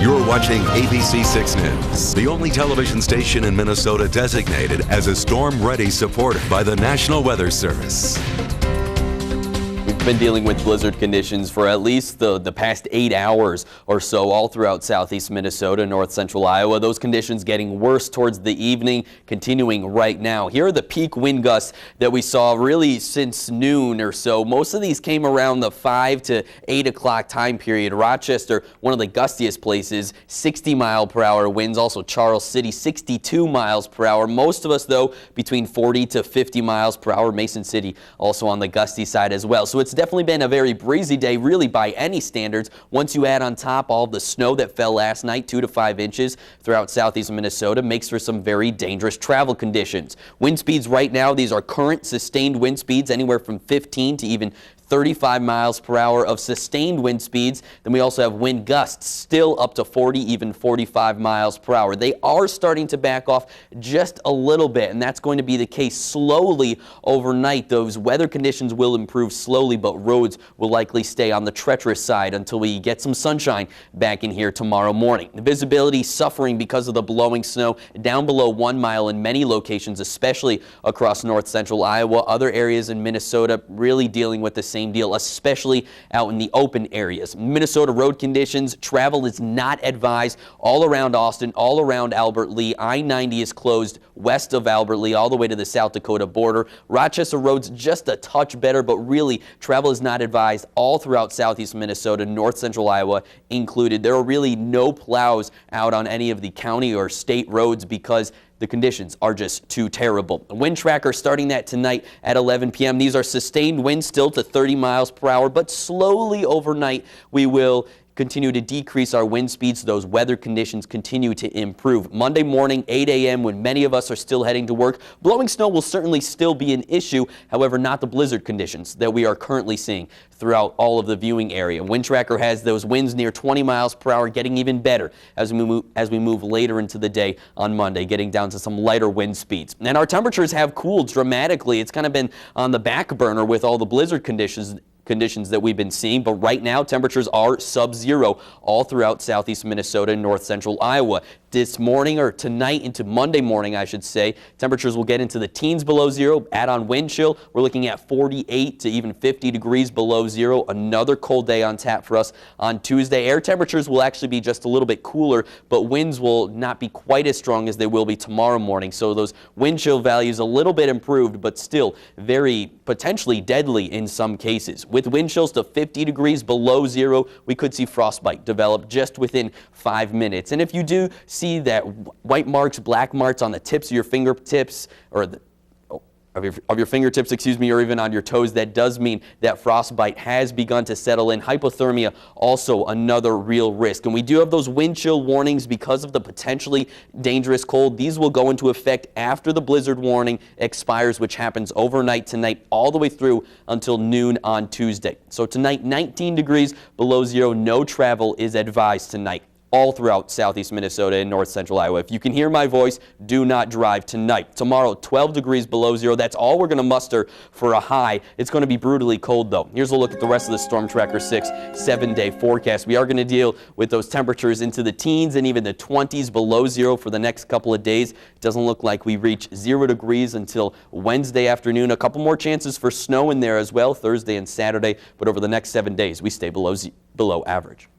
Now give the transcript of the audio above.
You're watching ABC 6 News, the only television station in Minnesota designated as a storm-ready supporter by the National Weather Service. We've been dealing with blizzard conditions for at least the past 8 hours or so all throughout southeast Minnesota, north central Iowa. Those conditions getting worse towards the evening, continuing right now. Here are the peak wind gusts that we saw really since noon or so. Most of these came around the 5 to 8 o'clock time period. Rochester, one of the gustiest places, 60-mile-per-hour winds. Also Charles City, 62 miles per hour. Most of us, though, between 40 to 50 miles per hour. Mason City also on the gusty side as well. So it's definitely been a very breezy day, really, by any standards. Once you add on top all the snow that fell last night, 2 to 5 inches throughout southeast Minnesota, makes for some very dangerous travel conditions. Wind speeds right now, these are current sustained wind speeds, anywhere from 15 to even 35 miles per hour of sustained wind speeds. Then we also have wind gusts still up to 40, even 45 miles per hour. They are starting to back off just a little bit, and that's going to be the case slowly overnight. Those weather conditions will improve slowly, but roads will likely stay on the treacherous side until we get some sunshine back in here tomorrow morning. The visibility suffering because of the blowing snow down below 1 mile in many locations, especially across north central Iowa. Other areas in Minnesota really dealing with the same deal, especially out in the open areas. Minnesota road conditions, travel is not advised all around Austin, all around Albert Lea. I-90 is closed west of Albert Lea all the way to the South Dakota border. Rochester roads just a touch better, but really travel is not advised all throughout southeast Minnesota, north central Iowa included. There are really no plows out on any of the county or state roads because the conditions are just too terrible. A wind tracker starting that tonight at 11 p.m. These are sustained winds still to 30 miles per hour, but slowly overnight we will continue to decrease our wind speeds. Those weather conditions continue to improve. Monday morning, 8 a.m., when many of us are still heading to work, blowing snow will certainly still be an issue. However, not the blizzard conditions that we are currently seeing throughout all of the viewing area. Wind tracker has those winds near 20 miles per hour, getting even better as we move later into the day on Monday, getting down to some lighter wind speeds. And our temperatures have cooled dramatically. It's kind of been on the back burner with all the blizzard conditions that we've been seeing, but right now temperatures are sub-zero all throughout southeast Minnesota and north central Iowa. This morning, or tonight into Monday morning, I should say, temperatures will get into the teens below zero. Add on wind chill, we're looking at 48 to even 50 degrees below zero. Another cold day on tap for us on Tuesday. Air temperatures will actually be just a little bit cooler, but winds will not be quite as strong as they will be tomorrow morning. So those wind chill values a little bit improved, but still very potentially deadly in some cases. With wind chills to 50 degrees below zero, we could see frostbite develop just within 5 minutes. And if you do see that white marks, black marks on the tips of your fingertips, or of your fingertips, or even on your toes, that does mean that frostbite has begun to settle in. Hypothermia, also another real risk. And we do have those wind chill warnings because of the potentially dangerous cold. These will go into effect after the blizzard warning expires, which happens overnight tonight all the way through until noon on Tuesday. So tonight, 19 degrees below zero. No travel is advised tonight all throughout southeast Minnesota and north central Iowa. If you can hear my voice, do not drive tonight. Tomorrow, 12 degrees below zero. That's all we're going to muster for a high. It's going to be brutally cold, though. Here's a look at the rest of the Storm Tracker 6 7-day forecast. We are going to deal with those temperatures into the teens and even the 20s below zero for the next couple of days. It doesn't look like we reach 0 degrees until Wednesday afternoon. A couple more chances for snow in there as well, Thursday and Saturday. But over the next 7 days, we stay below average.